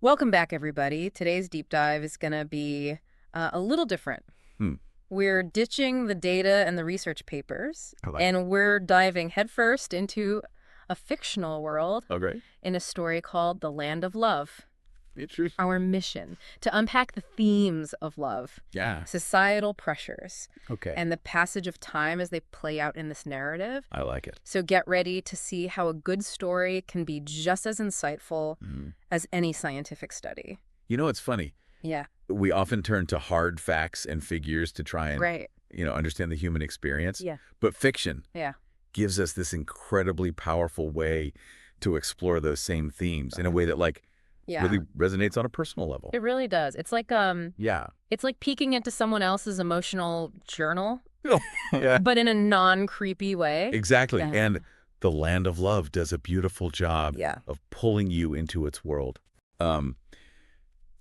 Welcome back, everybody. Today's deep dive is going to be a little different. Hmm. We're ditching the data and the research papers, I like and we're diving headfirst into a fictional world Oh, great. in a story called The Land of Love. Interesting. Our mission to unpack the themes of love, Yeah. societal pressures, Okay. and the passage of time as they play out in this narrative. I like it. So get ready to see how a good story can be just as insightful as any scientific study. You know, it's funny. Yeah. We often turn to hard facts and figures to try and, Right. understand the human experience. Yeah. But fiction Yeah. gives us this incredibly powerful way to explore those same themes in a way that, Yeah. really resonates on a personal level. It really does. It's like Yeah. it's like peeking into someone else's emotional journal, Yeah. but in a non-creepy way. Exactly. Yeah. And The Land of Love does a beautiful job Yeah. of pulling you into its world.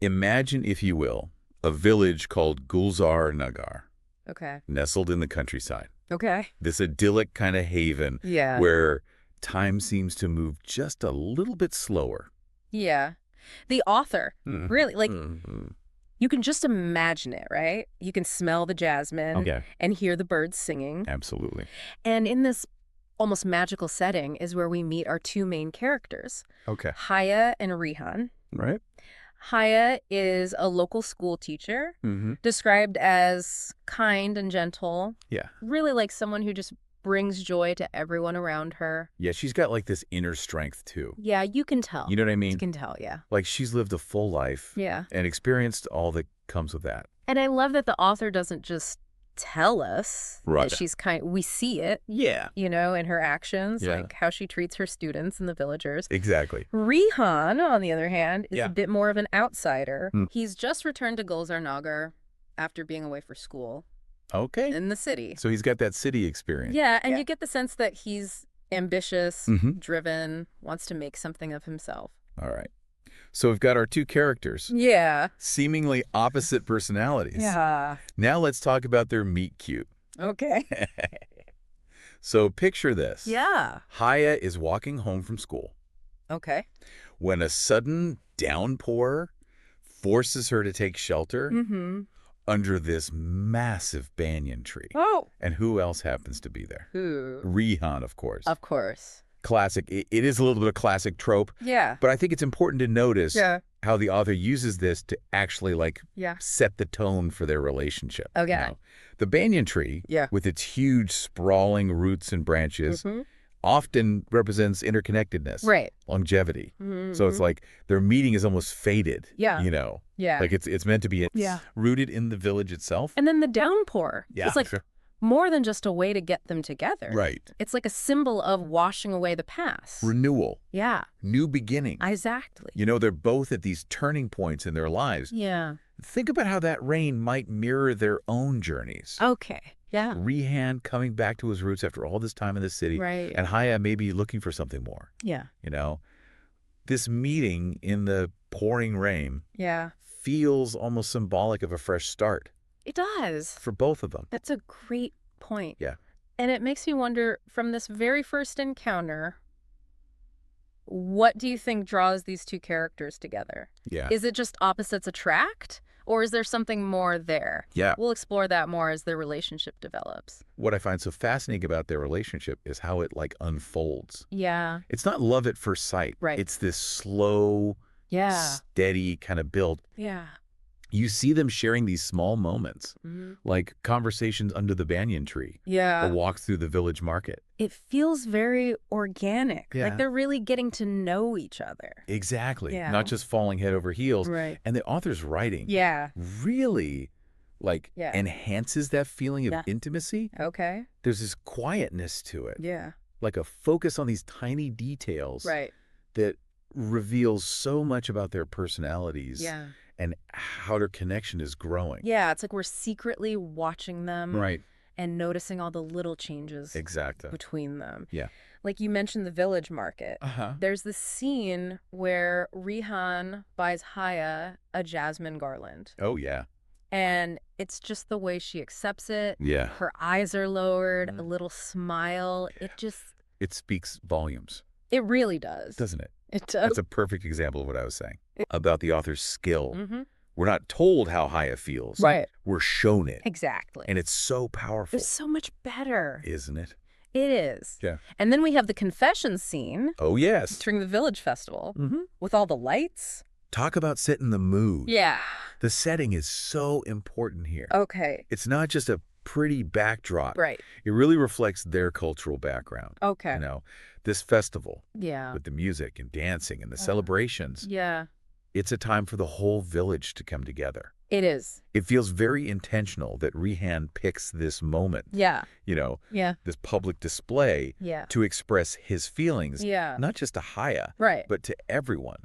Imagine, if you will, a village called Gulzar Nagar, Okay. nestled in the countryside. Okay. This idyllic kind of haven Yeah. where time seems to move just a little bit slower. Yeah. The author, really, like, Mhm. you can just imagine it, right? You can smell the jasmine Okay. and hear the birds singing. Absolutely. And in this almost magical setting is where we meet our two main characters, Okay. Haya and Rihan. Right? Haya is a local school teacher, Mm-hmm. described as kind and gentle, Yeah. really like someone who just brings joy to everyone around her. Yeah, she's got this inner strength too. Yeah, you can tell. You know what I You mean? can tell, yeah. She's lived a full life Yeah. and experienced all that comes with that. And I love that the author doesn't just tell us Right. that she's we see it, Yeah. in her actions, Yeah. like how she treats her students and the villagers. Exactly. Rihan, on the other hand, is Yeah. a bit more of an outsider. Hmm. He's just returned to Gulzar Nagar after being away for school Okay. in the city. So he's got that city experience. Yeah, and Yeah. you get the sense that he's ambitious, Mhm. driven, wants to make something of himself. All right. So we've got our two characters, Yeah. seemingly opposite personalities. Yeah. Now let's talk about their meet cute. Okay. So picture this. Yeah. Haya is walking home from school Okay. when a sudden downpour forces her to take shelter Mm-hmm. under this massive banyan tree. Oh. And who else happens to be there? Who? Rihan, of course. Of course. Classic. It is a little bit of classic trope, Yeah. but I think it's important to notice Yeah. how the author uses this to actually Yeah. set the tone for their relationship. Okay. The banyan tree, Yeah. with its huge sprawling roots and branches, Mm-hmm. often represents interconnectedness, Right. longevity. Mm-hmm. So it's like their meeting is almost fated. Yeah. Yeah. It's meant to be Yeah. rooted in the village itself. And then the downpour. Yeah, It's like sure. more than just a way to get them together. Right. It's like a symbol of washing away the past. Renewal, Yeah. new beginning. Exactly. They're both at these turning points in their lives. Yeah. Think about how that rain might mirror their own journeys. Okay. Yeah. Rihan coming back to his roots after all this time in the city, Right. and Haya maybe looking for something more. Yeah. This meeting in the pouring rain Yeah. feels almost symbolic of a fresh start It does. for both of them. That's a great point. Yeah. And it makes me wonder, from this very first encounter, what do you think draws these two characters together? Yeah. Is it just opposites attract? Or is there something more there? Yeah. We'll explore that more as their relationship develops. What I find so fascinating about their relationship is how it unfolds. Yeah. It's not love at first sight. Right. It's this slow, Yeah. steady kind of build. Yeah. You see them sharing these small moments, Mm-hmm. like conversations under the banyan tree, Yeah. or walks through the village market. It feels very organic. Yeah. Like they're really getting to know each other. Exactly. Yeah. Not just falling head over heels. Right. And the author's writing Yeah. really Yeah. enhances that feeling of Yeah. intimacy. Okay. There's this quietness to it, Yeah. like a focus on these tiny details Right. that reveals so much about their personalities Yeah. and how their connection is growing. Yeah. It's like we're secretly watching them Right. and noticing all the little changes Exactly. between them. Yeah. Like you mentioned the village market. Uh-huh. There's this scene where Rihan buys Haya a jasmine garland. Oh, yeah. And it's just the way she accepts it. Yeah. Her eyes are lowered, a little smile. It speaks volumes, It really does. doesn't it? It does. That's a perfect example of what I was saying about the author's skill. Mm-hmm. We're not told how Haya feels. Right. We're shown it. Exactly. And it's so powerful. It's so much better. Isn't it? It is. Yeah. And then we have the confession scene Oh, yes. during the village festival Mm-hmm. with all the lights. Talk about setting the mood. Yeah. The setting is so important here. Okay. It's not just a pretty backdrop. Right. It really reflects their cultural background. Okay. You know, this festival Yeah. with the music and dancing and the celebrations, Yeah. it's a time for the whole village to come together. It is. It feels very intentional that Rihan picks this moment, Yeah. you know, Yeah. this public display Yeah. to express his feelings, Yeah. not just to Haya, Right. but to everyone.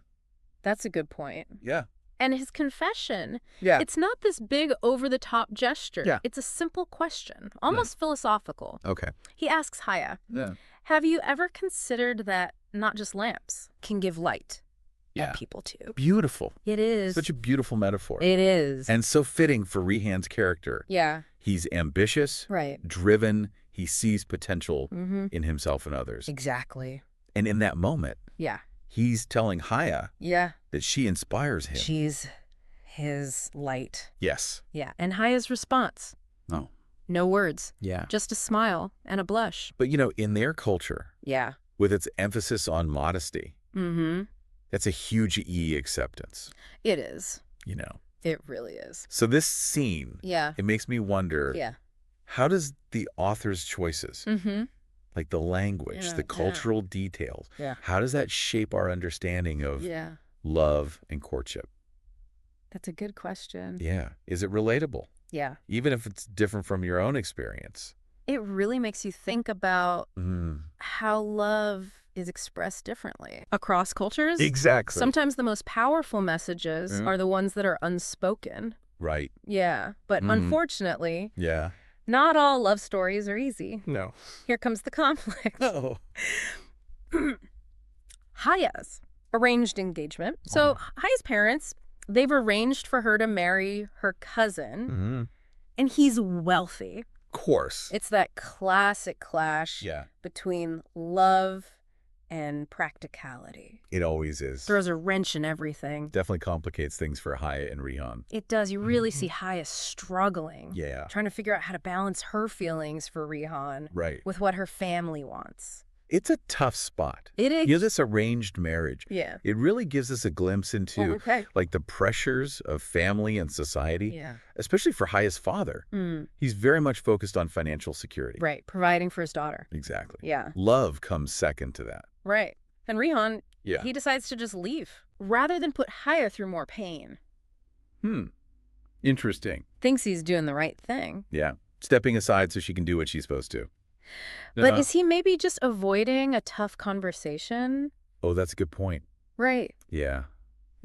That's a good point. Yeah. And his confession, Yeah. it's not this big over-the-top gesture. Yeah. It's a simple question, almost philosophical. Okay. He asks Haya, Yeah. have you ever considered that not just lamps can give light? Yeah. And people too. Beautiful. It is. Such a beautiful metaphor. It is. And so fitting for Rihan's character. Yeah. He's ambitious, Right. driven, he sees potential Mm-hmm. in himself and others. Exactly. And in that moment, Yeah. he's telling Haya Yeah. that she inspires him. She's his light. Yes. Yeah. And Haya's response, Oh. no words, Yeah. just a smile and a blush. But, you know, in their culture, Yeah. with its emphasis on modesty, Mm-hmm. that's a huge acceptance, It is. you know. It really is. So this scene, Yeah. it makes me wonder, Yeah. how does the author's choices, Mm-hmm. like the language, Yeah, the cultural details, Yeah. how does that shape our understanding of Yeah. love and courtship? That's a good question. Yeah. Is it relatable? Yeah. Even if it's different from your own experience. It really makes you think about Mm. how love is expressed differently across cultures. Exactly. Sometimes the most powerful messages Yeah. are the ones that are unspoken. Right. Yeah. But Mhm. unfortunately, Yeah. not all love stories are easy. No. Here comes the conflict. Oh. Haya's arranged engagement. So Haya's parents, they've arranged for her to marry her cousin, Mm-hmm. and he's wealthy. Of course. It's that classic clash Yeah. between love and practicality. It always is. Throws a wrench in everything. Definitely complicates things for Haya and Rihan. It does. You really see Haya struggling, Yeah. trying to figure out how to balance her feelings for Rihan Right. with what her family wants. It's a tough spot. It is. You know, this arranged marriage, Yeah. it really gives us a glimpse into Okay. like the pressures of family and society, Yeah. especially for Haya's father. Mm, He's very much focused on financial security. right. Providing for his daughter. Exactly. Yeah. Love comes second to that. Right. And Rihan, Yeah. he decides to just leave rather than put Haya through more pain. Interesting. Thinks he's doing the right thing. Yeah. Stepping aside so she can do what she's supposed to. But is he maybe just avoiding a tough conversation? Oh, that's a good point. Right. Yeah.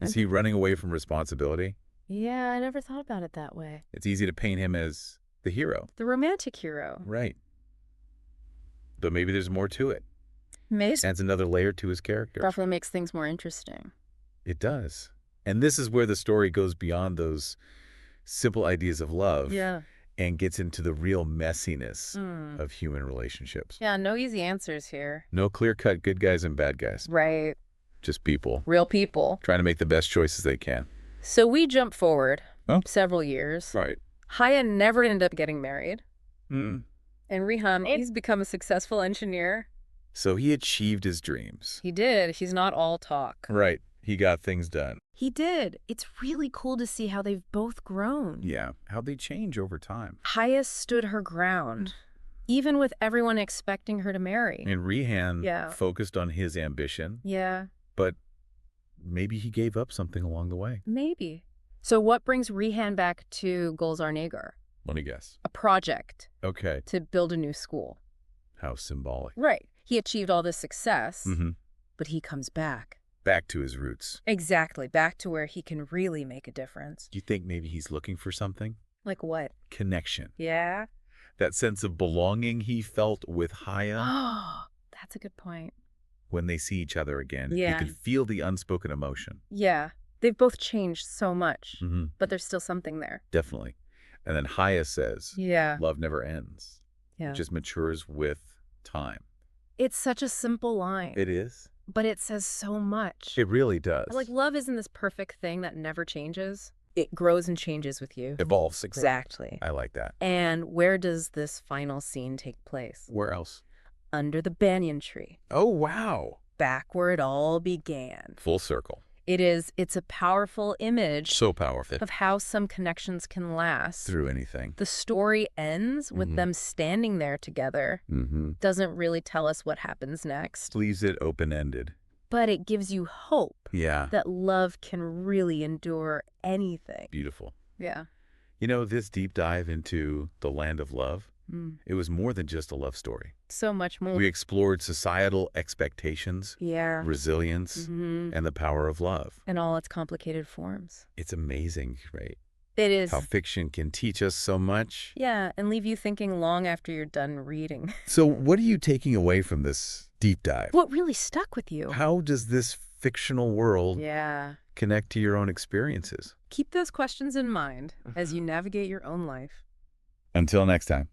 Is he running away from responsibility? Yeah, I never thought about it that way. It's easy to paint him as the hero. The romantic hero. Right. But maybe there's more to it. Mace Adds another layer to his character. definitely makes things more interesting. It does. And this is where the story goes beyond those simple ideas of love Yeah. and gets into the real messiness Mm. of human relationships. Yeah, no easy answers here. No clear-cut good guys and bad guys. Right. Just people Real people. trying to make the best choices they can. So we jump forward Oh. several years. Right. Haya never ended up getting married. Mm. And Rihan, he's become a successful engineer. So he achieved his dreams. He did. He's not all talk. Right. He got things done. He did. It's really cool to see how they've both grown. Yeah. How'd they change over time? Haya stood her ground, even with everyone expecting her to marry. And Rihan Yeah. focused on his ambition, Yeah, but maybe he gave up something along the way. maybe. So what brings Rihan back to Gulzar Nagar? Let me guess. A project Okay. to build a new school. How symbolic. Right. He achieved all this success, Mm-hmm. but he comes back. Back to his roots. Exactly. Back to where he can really make a difference. Do you think maybe he's looking for something? Like what? Connection. Yeah. That sense of belonging he felt with Haya Oh, that's a good point. when they see each other again. Yeah. He could feel the unspoken emotion. Yeah. They've both changed so much, Mm-hmm. but there's still something there. Definitely. And then Haya says, Yeah. love never ends. Yeah. It just matures with time. It's such a simple line. It is. but it says so much. It really does. Like, love isn't this perfect thing that never changes. It grows and changes with you. Evolves. Exactly. I like that. And where does this final scene take place? Where else? Under the banyan tree. Oh, wow. Back where it all began. Full circle. It's a powerful image So powerful. of how some connections can last. Through anything. The story ends with them standing there together. Doesn't really tell us what happens next. Leaves it open-ended. But it gives you hope Yeah. that love can really endure anything. Beautiful. Yeah. You know, this deep dive into the land of love, it was more than just a love story. So much more. We explored societal expectations, Yeah. resilience, and the power of love. In all its complicated forms. It's amazing, right? It is. How fiction can teach us so much. Yeah, and leave you thinking long after you're done reading. So what are you taking away from this deep dive? What really stuck with you? How does this fictional world connect to your own experiences? Keep those questions in mind as you navigate your own life. Until next time.